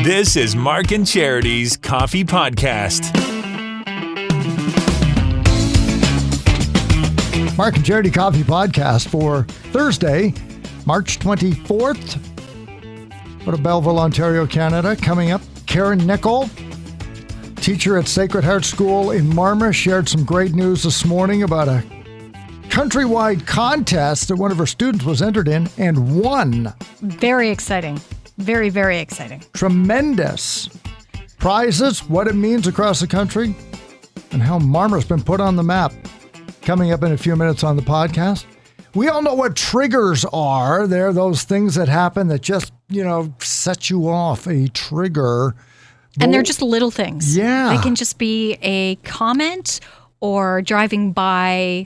This is Mark and Charity's Coffee Podcast. Mark and Charity Coffee Podcast for Thursday, March 24th. Go to Belleville, Ontario, Canada. Coming up, Karen Nickel, teacher at Sacred Heart School in Marmora, shared some great news this morning about a countrywide contest that one of her students was entered in and won. Very exciting. Very, very exciting. Tremendous prizes, what it means across the country, and how Marmora's been put on the map. Coming up in a few minutes on the podcast. We all know what triggers are. They're those things that happen that just, set you off, a trigger. And they're just little things. Yeah. They can just be a comment or driving by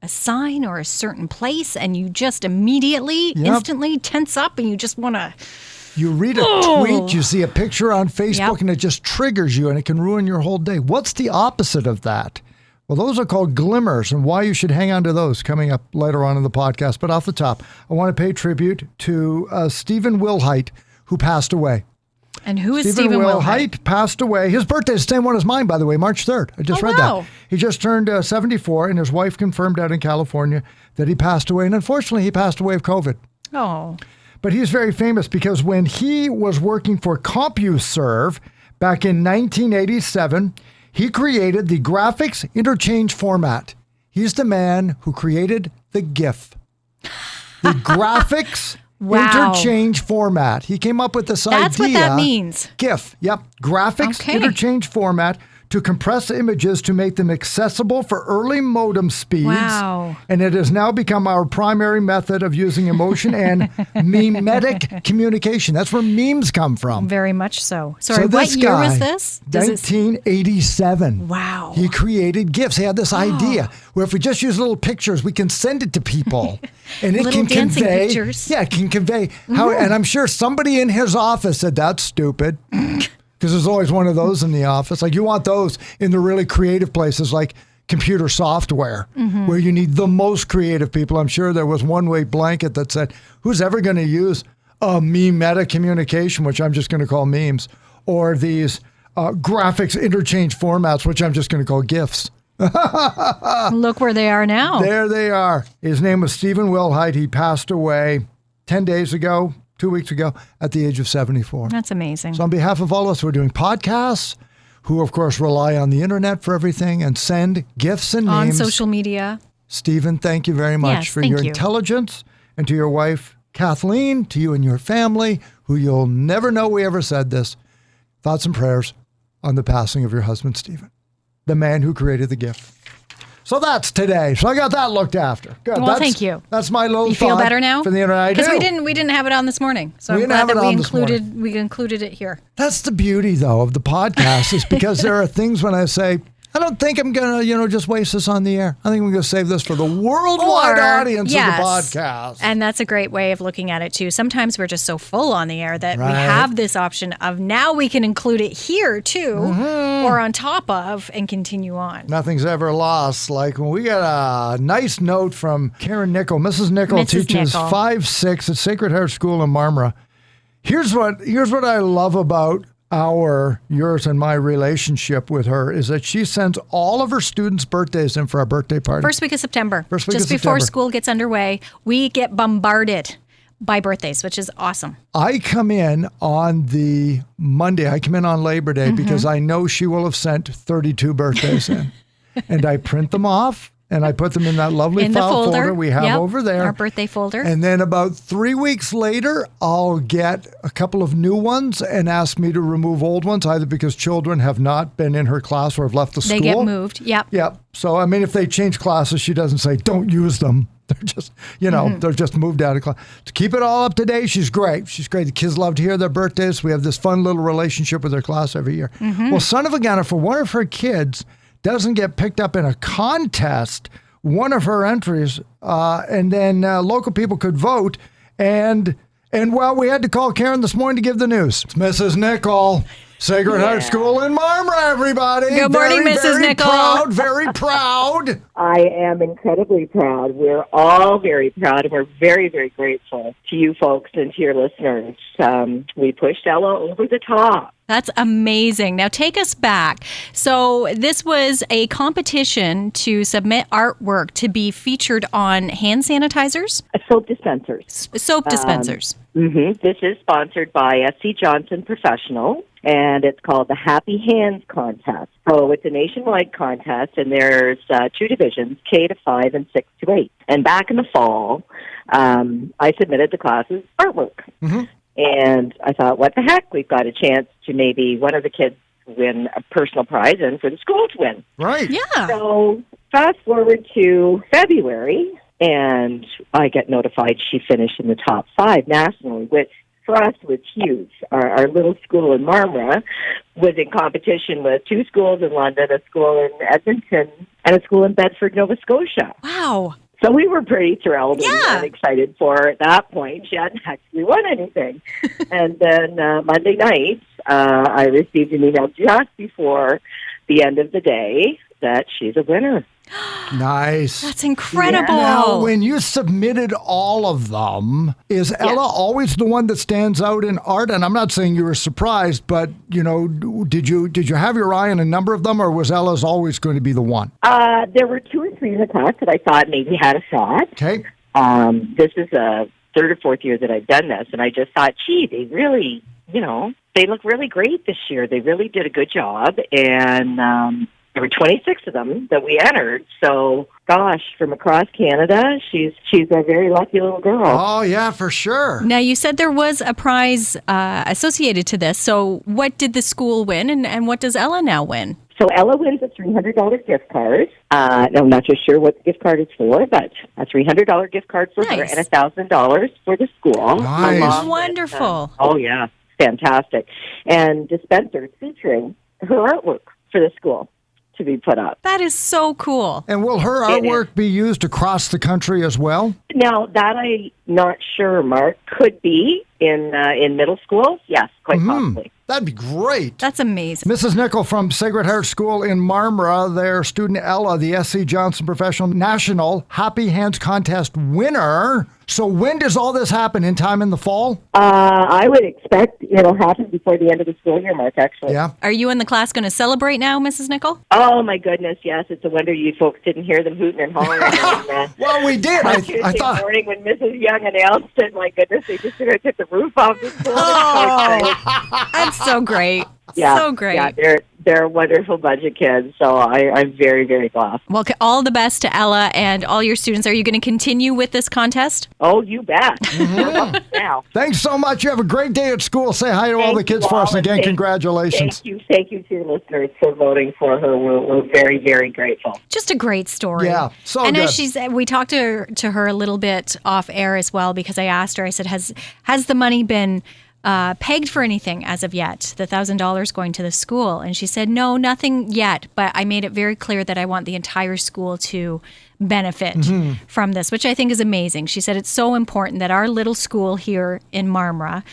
a sign or a certain place, and you just immediately, instantly tense up, and you just want to... You read a tweet, you see a picture on Facebook, and it just triggers you, and it can ruin your whole day. What's the opposite of that? Well, those are called glimmers, and why you should hang on to those coming up later on in the podcast. But off the top, I want to pay tribute to Stephen Wilhite, who passed away. And who is Stephen Wilhite? Passed away. His birthday is the same one as mine, by the way, March 3rd. I just read that. He just turned 74, and his wife confirmed out in California that he passed away. And unfortunately, he passed away of COVID. Oh. But he's very famous because when he was working for CompuServe back in 1987, he created the graphics interchange format. He's the man who created the GIF. The graphics interchange format. He came up with this idea. That's what that means. GIF. Yep. Graphics interchange format to compress images to make them accessible for early modem speeds. Wow. And it has now become our primary method of using emotion and mimetic communication. That's where memes come from. Very much so. Sorry, what year was this? 1987. Wow. He created GIFs. He had this idea where if we just use little pictures, we can send it to people. And it little can dancing convey. Pictures. Yeah, it can convey how, and I'm sure somebody in his office said, that's stupid. Because there's always one of those in the office. Like you want those in the really creative places like computer software, where you need the most creative people. I'm sure there was one way blanket that said, who's ever going to use a meta communication, which I'm just going to call memes, or these graphics interchange formats, which I'm just going to call GIFs. Look where they are now. There they are. His name was Stephen Wilhite. He passed away 10 days ago. 2 weeks ago at the age of 74. That's amazing. So on behalf of all of us who are doing podcasts, who of course rely on the internet for everything and send gifts and memes. On social media. Stephen, thank you very much for your intelligence, and to your wife, Kathleen, to you and your family, who you'll never know we ever said this. Thoughts and prayers on the passing of your husband, Stephen, the man who created the gift. So that's today. So I got that looked after. Good. Well, thank you. That's my little. You feel better now for the internet. Because we didn't have it on this morning. So I'm glad that we included it here. That's the beauty, though, of the podcast is because there are things when I say, I don't think I'm going to, just waste this on the air. I think I'm going to save this for the worldwide audience of the podcast. And that's a great way of looking at it, too. Sometimes we're just so full on the air that we have this option of now we can include it here, too, or on top of and continue on. Nothing's ever lost. Like when we got a nice note from Karen Nickel. Mrs. Nickel teaches 5-6 at Sacred Heart School in Marmora. Here's what I love about yours and my relationship with her is that she sends all of her students' birthdays in for our birthday party. First week of September. Just before school gets underway, we get bombarded by birthdays, which is awesome. I come in on the Monday. I come in on Labor Day because I know she will have sent 32 birthdays in. And I print them off. And I put them in that lovely file folder we have over there. Our birthday folder. And then about 3 weeks later, I'll get a couple of new ones and ask me to remove old ones, either because children have not been in her class or have left the school. They get moved. Yep. Yep. So, if they change classes, she doesn't say, don't use them. They're just, they're just moved out of class. To keep it all up to date, she's great. She's great. The kids love to hear their birthdays. We have this fun little relationship with their class every year. Well, son of a gunner, for one of her kids doesn't get picked up in a contest, one of her entries, and then local people could vote. And we had to call Karen this morning to give the news. It's Mrs. Nickel. Sacred Heart School in Marmora, everybody. Good morning, Mrs. Nickel. Proud, very proud. I am incredibly proud. We're all very proud, and we're very, very grateful to you folks and to your listeners. We pushed Ella over the top. That's amazing. Now take us back. So this was a competition to submit artwork to be featured on hand sanitizers? Soap dispensers. Soap dispensers. This is sponsored by SC Johnson Professional, and it's called the Happy Hands Contest. So it's a nationwide contest, and there's 2 divisions, K to 5 and 6 to 8. And back in the fall, I submitted the class's artwork. And I thought, what the heck? We've got a chance to maybe one of the kids win a personal prize and for the school to win. Right. Yeah. So fast forward to February, and I get notified she finished in the top 5 nationally, which for us was huge. Our little school in Marmora was in competition with 2 schools in London, a school in Edmonton, and a school in Bedford, Nova Scotia. Wow. So we were pretty thrilled Yeah. and excited for her at that point. She hadn't actually won anything. And then Monday night, I received an email just before the end of the day that she's a winner. Nice. That's incredible. Now, when you submitted all of them, is Ella always the one that stands out in art? And I'm not saying you were surprised, but, you know, did you have your eye on a number of them, or was Ella's always going to be the one? There were 2 or 3 in the class that I thought maybe had a shot. Okay. This is a 3rd or 4th year that I've done this, and I just thought, gee, they really, they look really great this year. They really did a good job, and there were 26 of them that we entered. So, gosh, from across Canada, she's a very lucky little girl. Oh, yeah, for sure. Now, you said there was a prize associated to this. So what did the school win, and what does Ella now win? So Ella wins a $300 gift card. I'm not just sure what the gift card is for, but a $300 gift card for her Nice. and $1,000 for the school. Nice. along with, Wonderful. oh, yeah. Fantastic. And dispensers featuring her artwork for the school to be put up. That is so cool. And will her artwork be used across the country as well? Now, that I'm not sure, Mark. Could be in middle school. Yes, quite possibly. That'd be great. That's amazing. Mrs. Nickel from Sacred Heart School in Marmora, their student Ella, the SC Johnson Professional National Happy Hands Contest winner. So when does all this happen? In time in the fall? I would expect it'll happen before the end of the school year, Mark, actually. Yeah. Are you and the class going to celebrate now, Mrs. Nickel? Oh, my goodness, yes. It's a wonder you folks didn't hear them hooting and hollering. Well, we did. On I Tuesday thought. morning when Mrs. Young announced it, my goodness, they just took the roof off the school. That's so great. Yeah, So great. Yeah, they're a wonderful bunch of kids, so I'm very, very glad. Well, all the best to Ella and all your students. Are you going to continue with this contest? Oh, you bet. Now. Thanks so much. You have a great day at school. Say hi to all Thank the kids you for us. all, And again, and congratulations. Thank you to your listeners for voting for her. We're very, very grateful. Just a great story. Yeah, so and good. as she said, we talked to her a little bit off air as well, because I asked her, I said, has the money been pegged for anything as of yet, the $1,000 going to the school? And she said, no, nothing yet, but I made it very clear that I want the entire school to benefit from this, which I think is amazing. She said it's so important that our little school here in Marmora,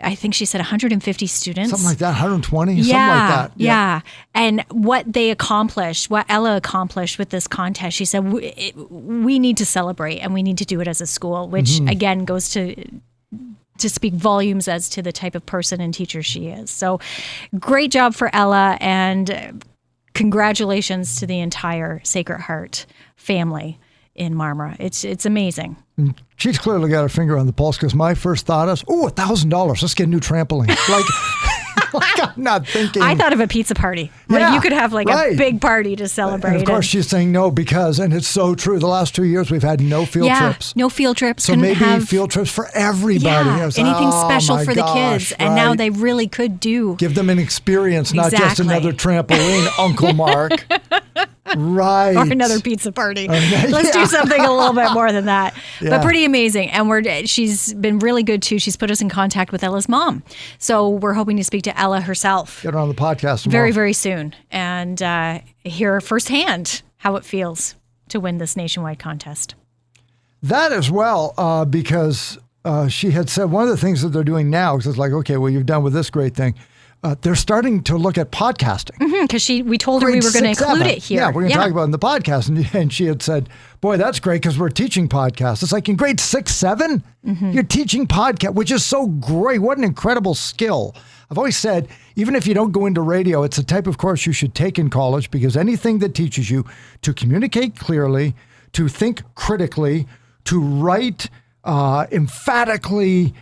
I think she said 150 students. Something like that, 120, Yeah, something like that. yeah. And what they accomplished, what Ella accomplished with this contest, she said, we need to celebrate and we need to do it as a school, which again goes to speak volumes as to the type of person and teacher she is. So great job for Ella, and congratulations to the entire Sacred Heart family in Marmora. It's amazing. She's clearly got her finger on the pulse, because my first thought is, oh, $1,000. Let's get a new trampoline. Like I'm not thinking. I thought of a pizza party. Like Yeah, you could have like right. a big party to celebrate. And of course, she's saying no because, and it's so true, the last 2 years we've had no field trips. No field trips. So Couldn't maybe have field trips for everybody. Yeah, I was anything like, oh special my for the gosh, kids. And now right. they really could do. Give them an experience, not just Exactly. another trampoline, Uncle Mark. Right. Or another pizza party. Let's yeah. do something a little bit more than that. Yeah. But pretty amazing. And she's been really good too. She's put us in contact with Ella's mom. So we're hoping to speak to Ella herself Get her on the podcast tomorrow. very, very soon and hear firsthand how it feels to win this nationwide contest. That as well, because she had said one of the things that they're doing now is it's like, okay, well, you've done with this great thing. they're starting to look at podcasting. Because we told her we were going to include it here. Yeah, we're going to talk about it in the podcast. And she had said, boy, that's great because we're teaching podcasts. It's like in grade 6, 7, you're teaching podcast, which is so great. What an incredible skill. I've always said, even if you don't go into radio, it's the type of course you should take in college because anything that teaches you to communicate clearly, to think critically, to write emphatically,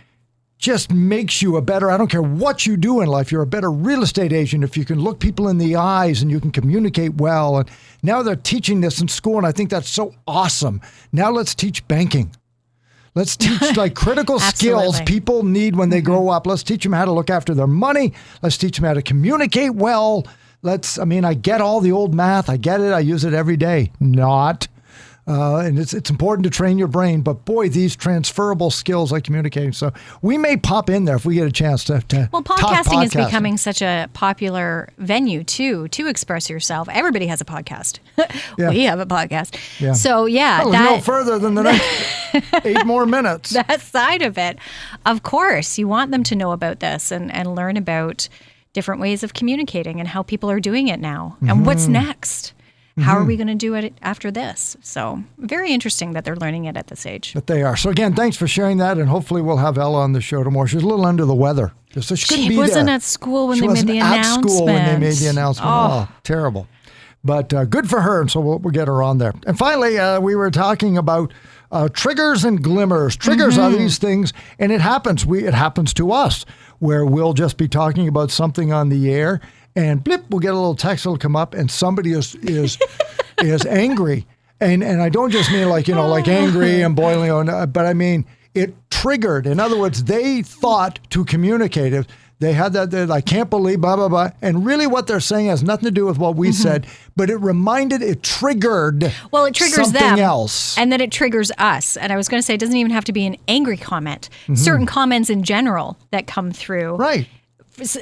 just makes you a better, I don't care what you do in life, you're a better real estate agent if you can look people in the eyes and you can communicate well. And now they're teaching this in school, and I think that's so awesome. Now let's teach banking. Let's teach like critical skills people need when they grow up. Let's teach them how to look after their money. Let's teach them how to communicate well. I get all the old math. I get it. I use it every day. And it's important to train your brain, but boy, these transferable skills like communicating. So we may pop in there if we get a chance to well, podcasting is becoming such a popular venue too, to express yourself. Everybody has a podcast. Yeah. We have a podcast. Yeah. So yeah, no further than the next 8 more minutes. That side of it. Of course, you want them to know about this and learn about different ways of communicating and how people are doing it now and what's next. How are we going to do it after this? So very interesting that they're learning it at this age. But they are. So again, thanks for sharing that. And hopefully we'll have Ella on the show tomorrow. She's a little under the weather. So she wasn't at school when they made the announcement. She wasn't at school when they made the announcement. Oh terrible. But good for her. And so we'll get her on there. And finally, we were talking about triggers and glimmers. Triggers are these things, and it happens. It happens to us where we'll just be talking about something on the air, and blip, we'll get a little text that'll come up, and somebody is angry. And I don't just mean like angry and boiling, but I mean it triggered. In other words, they thought to communicate it. They had that, I can't believe, blah, blah, blah. And really what they're saying has nothing to do with what we said, but it triggered Well, it triggers something them, else. and then it triggers us. And I was going to say, it doesn't even have to be an angry comment. Certain comments in general that come through. Right.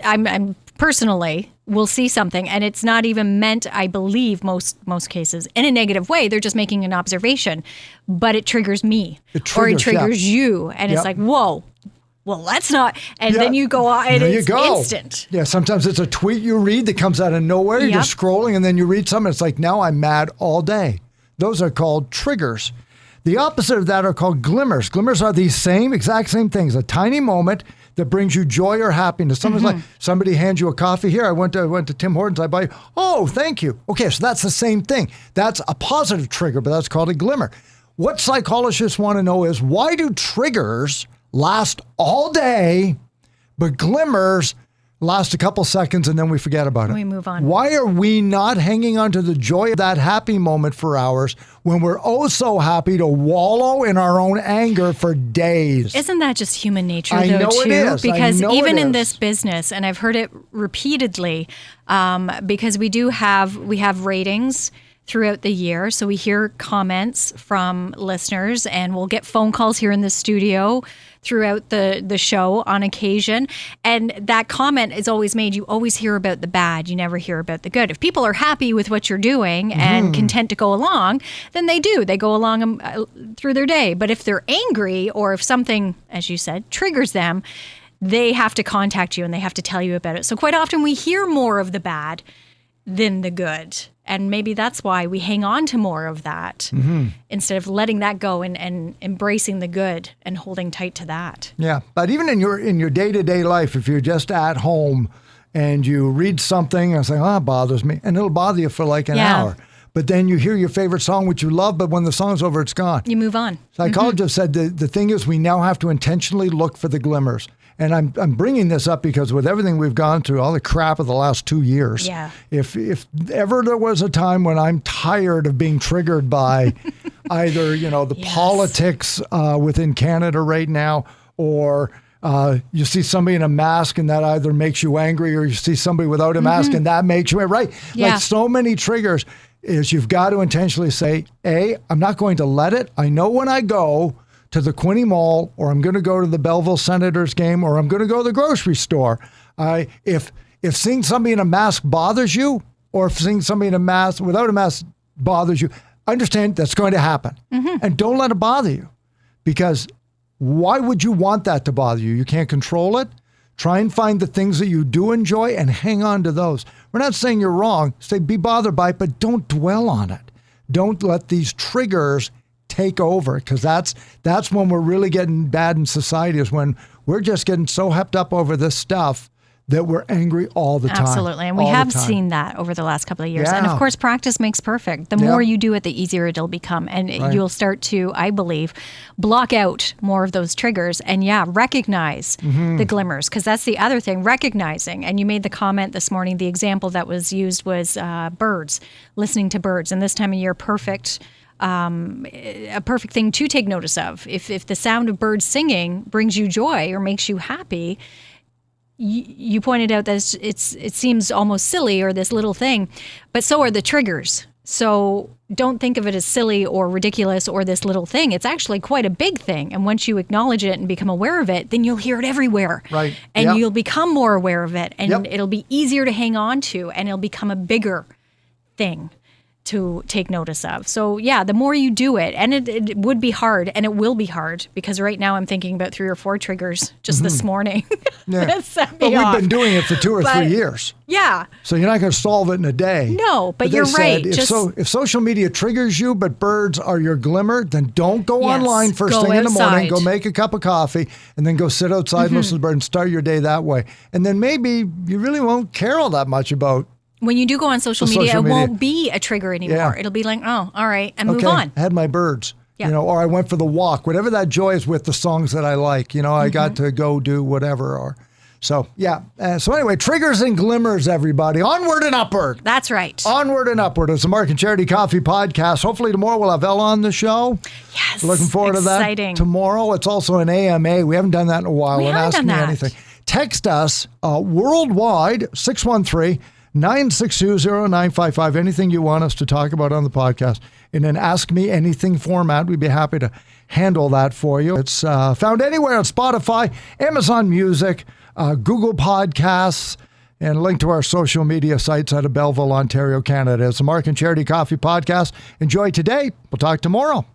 I'm personally will see something, and it's not even meant, I believe, most cases, in a negative way. They're just making an observation, but it triggers me. Or it triggers you. And it's like, whoa. Well, that's not, and then you go on, and it's instant. Yeah, sometimes it's a tweet you read that comes out of nowhere. You're just scrolling, and then you read something. It's like, now I'm mad all day. Those are called triggers. The opposite of that are called glimmers. Glimmers are these exact same things. A tiny moment that brings you joy or happiness. Like somebody hands you a coffee. Here, I went to Tim Hortons. I buy. Oh, thank you. Okay, so that's the same thing. That's a positive trigger, but that's called a glimmer. What psychologists want to know is, why do triggers last all day, but glimmers last a couple seconds and then we forget about it? We move on. Why are we not hanging on to the joy of that happy moment for hours when we're oh so happy to wallow in our own anger for days? Isn't that just human nature, I though, know too? it is. Because even in is. this business, and I've heard it repeatedly, because we have ratings throughout the year. So we hear comments from listeners, and we'll get phone calls here in the studio throughout the show on occasion. And that comment is always made. You always hear about the bad. You never hear about the good. If people are happy with what you're doing and content to go along, then they do. They go along through their day. But if they're angry, or if something, as you said, triggers them, they have to contact you and they have to tell you about it. So quite often we hear more of the bad than the good. And maybe that's why we hang on to more of that instead of letting that go and embracing the good and holding tight to that. Yeah, but even in your day-to-day life, if you're just at home and you read something and say, it bothers me, and it'll bother you for like an hour. But then you hear your favorite song, which you love, but when the song's over, it's gone. You move on. Psychologists said the thing is, we now have to intentionally look for the glimmers. And I'm bringing this up because with everything we've gone through, all the crap of the last 2 years, if ever there was a time when I'm tired of being triggered by either, the politics within Canada right now, or you see somebody in a mask and that either makes you angry, or you see somebody without a mask and that makes you, right? Yeah. Like so many triggers, is you've got to intentionally say, I'm not going to let it. I know when I go to the Quinte Mall, or I'm going to go to the Belleville Senators game, or I'm going to go to the grocery store. If seeing somebody in a mask bothers you, or if seeing somebody in a mask without a mask bothers you, understand that's going to happen. And don't let it bother you, because why would you want that to bother you? You can't control it. Try and find the things that you do enjoy and hang on to those. We're not saying you're wrong. Say be bothered by it, but don't dwell on it. Don't let these triggers take over, because that's when we're really getting bad in society, is when we're just getting so hepped up over this stuff that we're angry all the time. Absolutely. And we have seen that over the last couple of years. Yeah. And of course, practice makes perfect. The more you do it, the easier it'll become. And you'll start to, I believe, block out more of those triggers and recognize the glimmers. Because that's the other thing, recognizing. And you made the comment this morning, the example that was used was birds, listening to birds. And this time of year, a perfect thing to take notice of. If the sound of birds singing brings you joy or makes you happy, you pointed out that it seems almost silly, or this little thing, but so are the triggers. So don't think of it as silly or ridiculous or this little thing. It's actually quite a big thing. And once you acknowledge it and become aware of it, then you'll hear it everywhere. Right. And you'll become more aware of it. And it'll be easier to hang on to, and it'll become a bigger thing to take notice of. So the more you do it, and it would be hard, and it will be hard, because right now I'm thinking about 3 or 4 triggers just this morning. But we've been doing it for 2 or 3 years. Yeah. So you're not going to solve it in a day. No, but you're right. If social media triggers you, but birds are your glimmer, then don't go online first thing in the morning. Go make a cup of coffee, and then go sit outside and listen to the birds and start your day that way. And then maybe you really won't care all that much about. When you do go on social media, it won't be a trigger anymore. Yeah. It'll be like, oh, all right, and move on. I had my birds, or I went for the walk, whatever that joy is with the songs that I like. I got to go do whatever. So anyway, triggers and glimmers, everybody. Onward and upward. That's right. Onward and upward. It's the Mark and Charity Coffee Podcast. Hopefully tomorrow we'll have Ella on the show. Yes. Looking forward to that tomorrow. It's also an AMA. We haven't done that in a while. We haven't done that. Anything. Text us worldwide, 613-962-0955. Anything you want us to talk about on the podcast in an Ask Me Anything format. We'd be happy to handle that for you. It's found anywhere on Spotify, Amazon Music, Google Podcasts, and link to our social media sites out of Belleville, Ontario, Canada. It's the Mark and Charity Coffee Podcast. Enjoy today. We'll talk tomorrow.